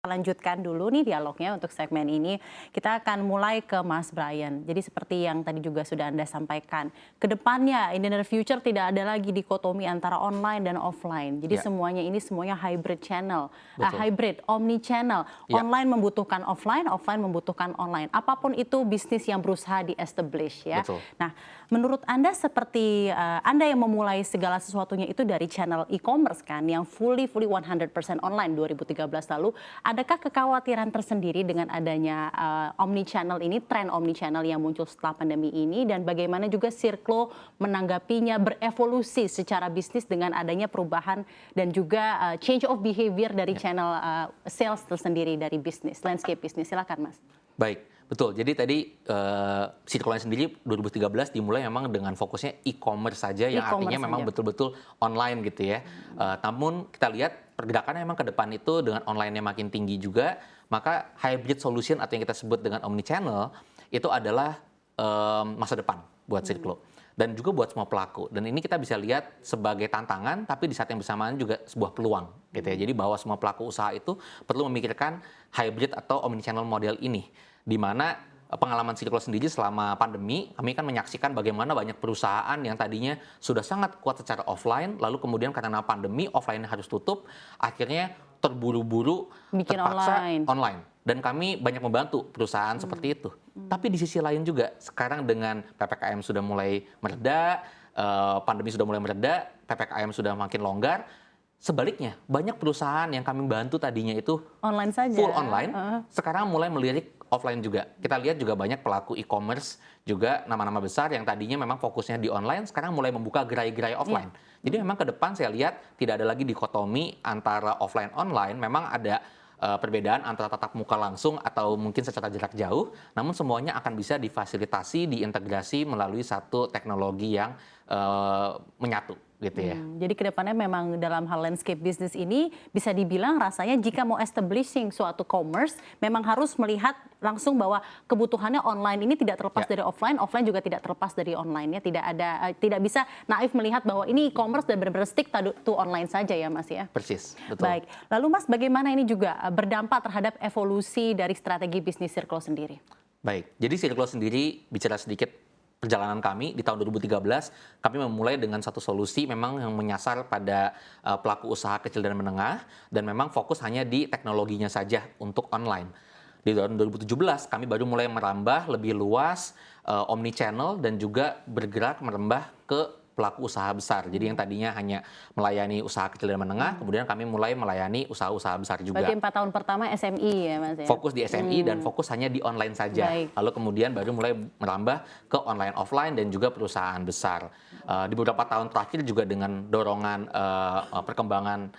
Lanjutkan dulu nih dialognya untuk segmen ini. Kita akan mulai ke Mas Brian. Jadi seperti yang tadi juga sudah Anda sampaikan, ke depannya in the near future tidak ada lagi dikotomi antara online dan offline. Jadi Ya, semuanya hybrid channel, betul. hybrid, omni channel. Ya, Online membutuhkan offline, offline membutuhkan online. Apapun itu bisnis yang berusaha di-establish ya. betul. Nah, menurut Anda seperti Anda yang memulai segala sesuatunya itu dari channel e-commerce kan yang fully 100% online 2013 lalu, adakah kekhawatiran tersendiri dengan adanya omni channel ini, tren omni channel yang muncul setelah pandemi ini, dan bagaimana juga Circlo menanggapinya berevolusi secara bisnis dengan adanya perubahan dan juga change of behavior dari Ya. channel sales tersendiri dari bisnis, landscape bisnis. Silakan Mas. Baik, betul. Jadi tadi Circlo sendiri 2013 dimulai memang dengan fokusnya e-commerce saja yang artinya E-commerce memang saja. betul-betul online gitu ya. Namun kita lihat pergerakannya memang ke depan itu dengan online-nya makin tinggi juga, maka hybrid solution atau yang kita sebut dengan omnichannel itu adalah masa depan buat Circlo. Dan juga buat semua pelaku. Dan ini kita bisa lihat sebagai tantangan, tapi di saat yang bersamaan juga sebuah peluang, gitu ya. Jadi bahwa semua pelaku usaha itu perlu memikirkan hybrid atau omnichannel model ini, di mana pengalaman Circlo sendiri selama pandemi, kami kan menyaksikan bagaimana banyak perusahaan yang tadinya sudah sangat kuat secara offline, lalu kemudian karena pandemi offline-nya harus tutup, akhirnya terburu-buru Bikin terpaksa online. online. Dan kami banyak membantu perusahaan seperti itu. Tapi di sisi lain juga, sekarang dengan PPKM sudah mulai mereda, pandemi sudah mulai mereda, PPKM sudah makin longgar, sebaliknya banyak perusahaan yang kami bantu tadinya itu Online saja. full online, sekarang mulai melirik offline juga. Kita lihat juga banyak pelaku e-commerce juga nama-nama besar yang tadinya memang fokusnya di online, sekarang mulai membuka gerai-gerai offline. Jadi memang ke depan saya lihat tidak ada lagi dikotomi antara offline online, memang ada perbedaan antara tatap muka langsung atau mungkin secara jarak jauh, namun semuanya akan bisa difasilitasi, diintegrasi melalui satu teknologi yang menyatu gitu ya. Jadi kedepannya memang dalam hal landscape bisnis ini bisa dibilang rasanya jika mau establishing suatu commerce memang harus melihat langsung bahwa kebutuhannya online ini tidak terlepas Ya. dari offline, offline juga tidak terlepas dari online ya. Tidak bisa naif melihat bahwa ini e-commerce dan benar-benar stick to online saja ya Mas ya. Persis, betul. Baik, lalu Mas bagaimana ini juga berdampak terhadap evolusi dari strategi bisnis Circlo sendiri? Baik, jadi Circlo sendiri bicara sedikit perjalanan kami di tahun 2013, kami memulai dengan satu solusi memang yang menyasar pada pelaku usaha kecil dan menengah, dan memang fokus hanya di teknologinya saja untuk online. Di tahun 2017 kami baru mulai merambah lebih luas omni-channel dan juga bergerak merambah ke pelaku usaha besar. Jadi yang tadinya hanya melayani usaha kecil dan menengah, kemudian kami mulai melayani usaha-usaha besar juga. Bagi 4 tahun pertama SMI ya Mas ya? Fokus di SMI dan fokus hanya di online saja. Baik. Lalu kemudian baru mulai merambah ke online offline dan juga perusahaan besar. Di beberapa tahun terakhir juga dengan dorongan perkembangan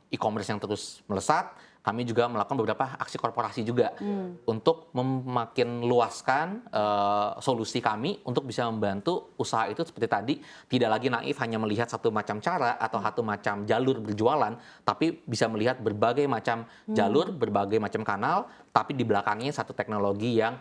e-commerce yang terus melesat, kami juga melakukan beberapa aksi korporasi juga untuk memakin luaskan solusi kami untuk bisa membantu usaha itu seperti tadi, tidak lagi naif hanya melihat satu macam cara atau satu macam jalur berjualan, tapi bisa melihat berbagai macam jalur, berbagai macam kanal, tapi di belakangnya satu teknologi yang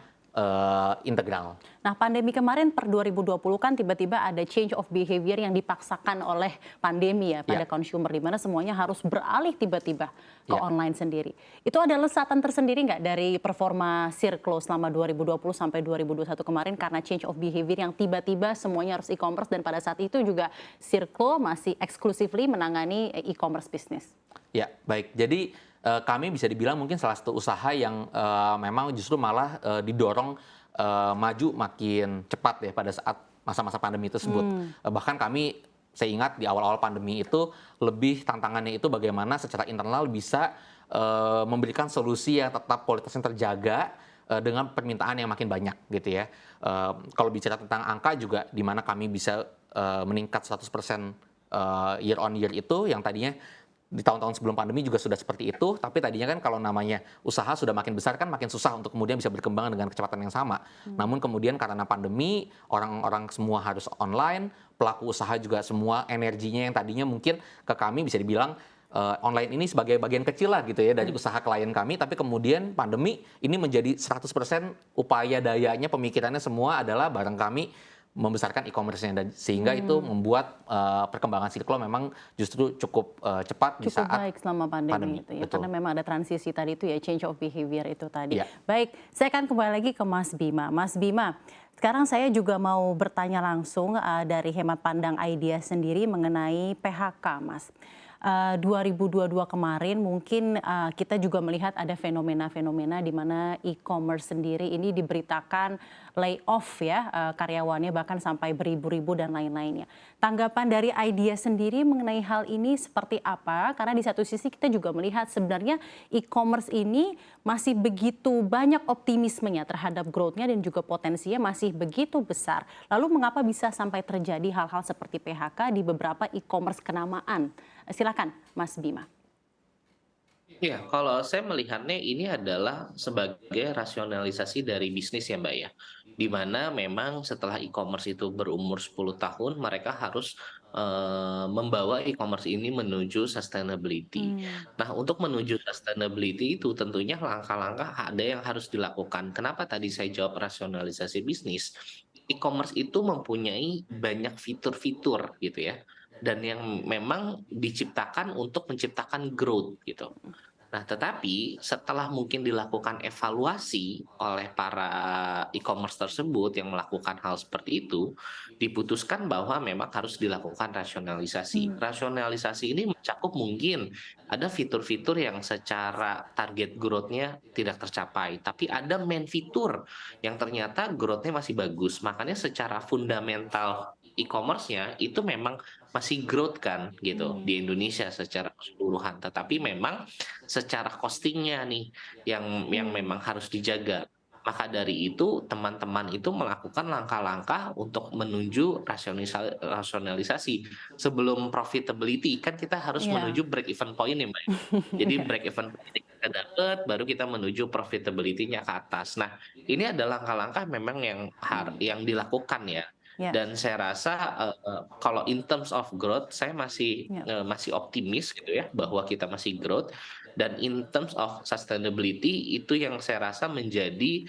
integral. Nah, pandemi kemarin per 2020 kan tiba-tiba ada change of behavior yang dipaksakan oleh pandemi ya pada Ya. consumer, di mana semuanya harus beralih tiba-tiba ke Ya. online sendiri. Itu ada lesatan tersendiri nggak dari performa Circlo selama 2020 sampai 2021 kemarin karena change of behavior yang tiba-tiba semuanya harus e-commerce, dan pada saat itu juga Circlo masih exclusively menangani e-commerce business? Ya, baik. Jadi kami bisa dibilang mungkin salah satu usaha yang memang justru malah didorong maju makin cepat ya pada saat masa-masa pandemi tersebut. Bahkan kami, saya ingat di awal-awal pandemi itu lebih tantangannya itu bagaimana secara internal bisa memberikan solusi yang tetap kualitasnya terjaga dengan permintaan yang makin banyak gitu ya. Kalau bicara tentang angka juga di mana kami bisa meningkat 100% year on year itu yang tadinya di tahun-tahun sebelum pandemi juga sudah seperti itu, tapi tadinya kan kalau namanya usaha sudah makin besar kan makin susah untuk kemudian bisa berkembang dengan kecepatan yang sama. Namun kemudian karena pandemi, orang-orang semua harus online, pelaku usaha juga semua energinya yang tadinya mungkin ke kami bisa dibilang online ini sebagai bagian kecil lah gitu ya dari usaha klien kami, tapi kemudian pandemi ini menjadi 100% upaya dayanya, pemikirannya semua adalah bareng kami membesarkan e-commerce-nya dan sehingga itu membuat perkembangan Silk Law memang justru cukup cepat di Cukup saat baik selama pandemi itu ya, betul. karena memang ada transisi tadi itu ya, change of behavior itu tadi. Iya. Baik, saya akan kembali lagi ke Mas Bima. Mas Bima, sekarang saya juga mau bertanya langsung dari hemat pandang Idea sendiri mengenai PHK, Mas. 2022 kemarin mungkin kita juga melihat ada fenomena-fenomena di mana e-commerce sendiri ini diberitakan layoff ya karyawannya bahkan sampai beribu-ribu dan lain-lainnya. Tanggapan dari Idea sendiri mengenai hal ini seperti apa? Karena di satu sisi kita juga melihat sebenarnya e-commerce ini masih begitu banyak optimismenya terhadap growth-nya dan juga potensinya masih begitu besar. Lalu mengapa bisa sampai terjadi hal-hal seperti PHK di beberapa e-commerce kenamaan? Silakan, Mas Bima. Iya, kalau saya melihatnya ini adalah sebagai rasionalisasi dari bisnis ya Mbak ya. Di mana memang setelah e-commerce itu berumur 10 tahun, mereka harus membawa e-commerce ini menuju sustainability. Nah, untuk menuju sustainability itu tentunya langkah-langkah ada yang harus dilakukan. Kenapa tadi saya jawab rasionalisasi bisnis? E-commerce itu mempunyai banyak fitur-fitur gitu ya. Dan yang memang diciptakan untuk menciptakan growth gitu. Nah, tetapi setelah mungkin dilakukan evaluasi oleh para e-commerce tersebut yang melakukan hal seperti itu, diputuskan bahwa memang harus dilakukan rasionalisasi. Rasionalisasi ini mencakup mungkin ada fitur-fitur yang secara target growth-nya tidak tercapai, tapi ada main fitur yang ternyata growth-nya masih bagus. Makanya secara fundamental e-commerce-nya itu memang masih growth kan gitu di Indonesia secara keseluruhan, tetapi memang secara costingnya nih yang memang harus dijaga. Maka dari itu teman-teman itu melakukan langkah-langkah untuk menuju rasionalisasi. Sebelum profitability kan kita harus Iya. menuju break even point ya Mbak. Jadi break even point kita dapat baru kita menuju profitability-nya ke atas. Nah, ini adalah langkah-langkah memang yang dilakukan ya. Ya, Dan saya rasa kalau in terms of growth saya masih ya. masih optimis gitu ya bahwa kita masih growth, dan in terms of sustainability itu yang saya rasa menjadi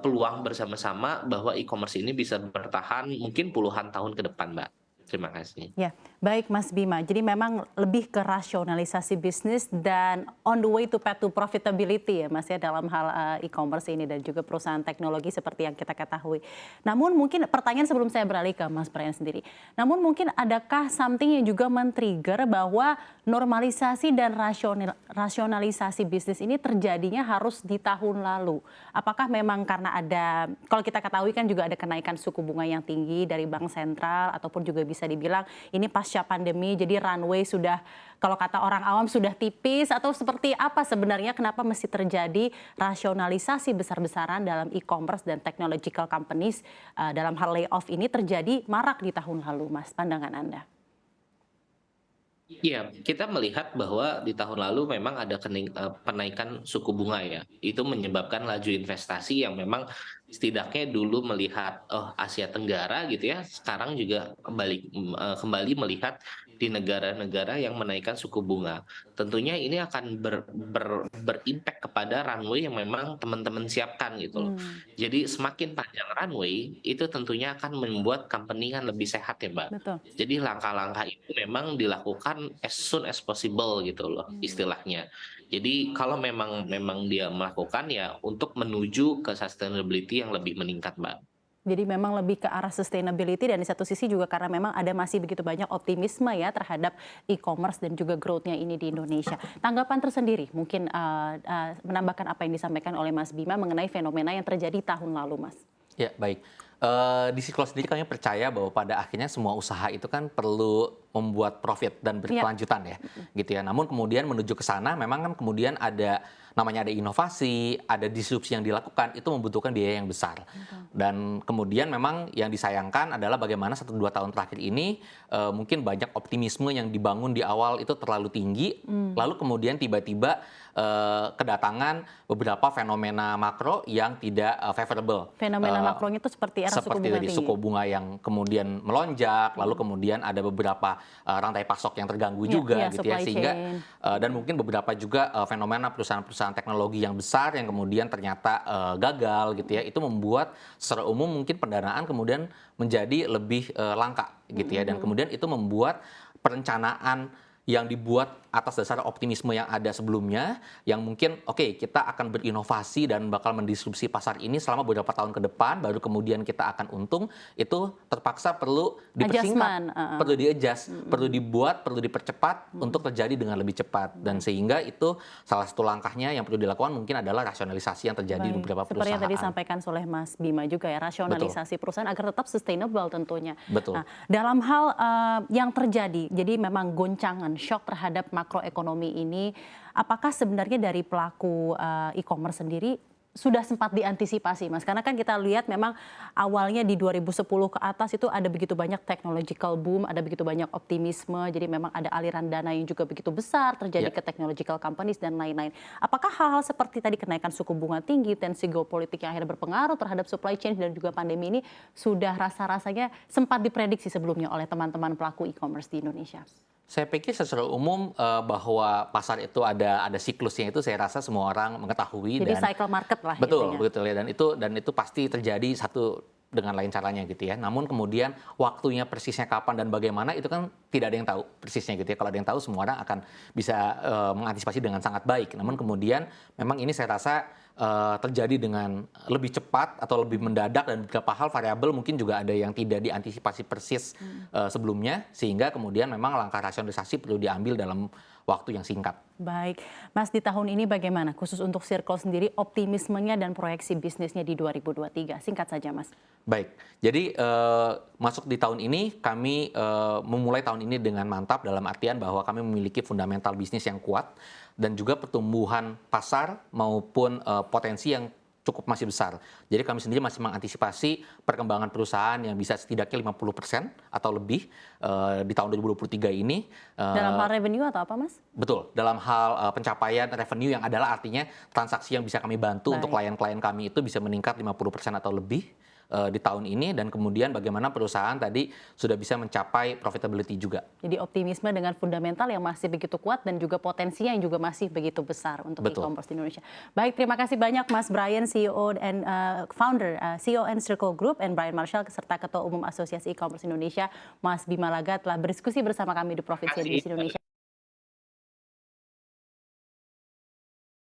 peluang bersama-sama bahwa e-commerce ini bisa bertahan mungkin puluhan tahun ke depan, Mbak. Terima kasih. Ya, baik Mas Bima. Jadi memang lebih ke rasionalisasi bisnis dan on the way to path to profitability ya Mas ya dalam hal e-commerce ini dan juga perusahaan teknologi seperti yang kita ketahui. Namun mungkin pertanyaan sebelum saya beralih ke Mas Brian sendiri. Namun mungkin adakah something yang juga men-trigger bahwa normalisasi dan rasionalisasi bisnis ini terjadinya harus di tahun lalu? Apakah memang karena ada, kalau kita ketahui kan juga ada kenaikan suku bunga yang tinggi dari bank sentral ataupun juga bisa dibilang ini pasca pandemi jadi runway sudah, kalau kata orang awam sudah tipis, atau seperti apa sebenarnya kenapa mesti terjadi rasionalisasi besar-besaran dalam e-commerce dan technological companies dalam hal layoff ini terjadi marak di tahun lalu, Mas, pandangan Anda? Iya, kita melihat bahwa di tahun lalu memang ada penaikan suku bunga ya. Itu menyebabkan laju investasi yang memang setidaknya dulu melihat Asia Tenggara gitu ya, sekarang juga kembali melihat di negara-negara yang menaikkan suku bunga. Tentunya ini akan berimpact kepada runway yang memang teman-teman siapkan gitu loh. Jadi semakin panjang runway itu tentunya akan membuat company kan lebih sehat ya, Mbak. Betul. Jadi langkah-langkah itu memang dilakukan as soon as possible gitu loh istilahnya. Jadi kalau memang dia melakukan ya untuk menuju ke sustainability yang lebih meningkat, Mbak. Jadi memang lebih ke arah sustainability dan di satu sisi juga karena memang ada masih begitu banyak optimisme ya terhadap e-commerce dan juga growth-nya ini di Indonesia. Tanggapan tersendiri mungkin menambahkan apa yang disampaikan oleh Mas Bima mengenai fenomena yang terjadi tahun lalu, Mas. Ya, baik. Di Siklo sendiri kami percaya bahwa pada akhirnya semua usaha itu kan perlu membuat profit dan berkelanjutan ya, gitu ya. Namun kemudian menuju ke sana memang kan kemudian ada namanya ada inovasi, ada disrupsi yang dilakukan, itu membutuhkan biaya yang besar. Dan kemudian memang yang disayangkan adalah bagaimana 1-2 tahun terakhir ini mungkin banyak optimisme yang dibangun di awal itu terlalu tinggi, lalu kemudian tiba-tiba kedatangan beberapa fenomena makro yang tidak favorable. Fenomena makronya itu seperti era suku bunga tinggi. Suku bunga yang kemudian melonjak, lalu kemudian ada beberapa rantai pasok yang terganggu Iya, juga iya, gitu ya, supply sehingga chain. dan mungkin beberapa juga fenomena perusahaan-perusahaan teknologi yang besar yang kemudian ternyata gagal gitu ya, itu membuat secara umum mungkin pendanaan kemudian menjadi lebih langka gitu ya, dan kemudian itu membuat perencanaan yang dibuat atas dasar optimisme yang ada sebelumnya, yang mungkin oke, kita akan berinovasi dan bakal mendisrupsi pasar ini selama beberapa tahun ke depan, baru kemudian kita akan untung, itu terpaksa perlu Adjustment, dipersingkat, perlu di-adjust, perlu dibuat, perlu dipercepat untuk terjadi dengan lebih cepat, dan sehingga itu salah satu langkahnya yang perlu dilakukan mungkin adalah rasionalisasi yang terjadi di Baik. beberapa Seperti yang tadi perusahaan. disampaikan oleh Mas Bima juga ya, rasionalisasi perusahaan agar tetap sustainable tentunya. Betul. Nah, dalam hal yang terjadi, jadi memang goncangan, shock terhadap makroekonomi ini, apakah sebenarnya dari pelaku e-commerce sendiri sudah sempat diantisipasi, Mas? Karena kan kita lihat memang awalnya di 2010 ke atas itu ada begitu banyak technological boom, ada begitu banyak optimisme, jadi memang ada aliran dana yang juga begitu besar terjadi Ya. ke technological companies dan lain-lain. Apakah hal-hal seperti tadi kenaikan suku bunga tinggi, tensi geopolitik yang akhirnya berpengaruh terhadap supply chain dan juga pandemi ini sudah rasa-rasanya sempat diprediksi sebelumnya oleh teman-teman pelaku e-commerce di Indonesia? Saya pikir secara umum bahwa pasar itu ada siklusnya, itu saya rasa semua orang mengetahui. Jadi dan cycle market lah betul intinya. betul ya, dan itu pasti terjadi satu dengan lain caranya gitu ya. Namun kemudian waktunya persisnya kapan dan bagaimana itu kan tidak ada yang tahu persisnya gitu ya. Kalau ada yang tahu semua orang akan bisa mengantisipasi dengan sangat baik. Namun kemudian memang ini saya rasa terjadi dengan lebih cepat atau lebih mendadak, dan beberapa hal variabel mungkin juga ada yang tidak diantisipasi persis sebelumnya, sehingga kemudian memang langkah rasionalisasi perlu diambil dalam waktu yang singkat. Baik, Mas, di tahun ini bagaimana khusus untuk Circle sendiri optimismenya dan proyeksi bisnisnya di 2023? Singkat saja, Mas. Baik, jadi masuk di tahun ini kami memulai tahun ini dengan mantap, dalam artian bahwa kami memiliki fundamental bisnis yang kuat dan juga pertumbuhan pasar maupun potensi yang cukup masih besar. Jadi kami sendiri masih mengantisipasi perkembangan perusahaan yang bisa setidaknya 50% atau lebih di tahun 2023 ini. Dalam hal revenue atau apa, Mas? Betul, dalam hal pencapaian revenue yang adalah artinya transaksi yang bisa kami bantu untuk Baik. klien-klien kami itu bisa meningkat 50% atau lebih di tahun ini, dan kemudian bagaimana perusahaan tadi sudah bisa mencapai profitability juga. Jadi optimisme dengan fundamental yang masih begitu kuat dan juga potensinya yang juga masih begitu besar untuk Betul. e-commerce di Indonesia. Baik, terima kasih banyak Mas Brian, CEO and founder CEO and Circle Group, and Brian Marshall serta Ketua Umum Asosiasi E-commerce Indonesia, Mas Bima Laga, telah berdiskusi bersama kami di Profit Indonesia.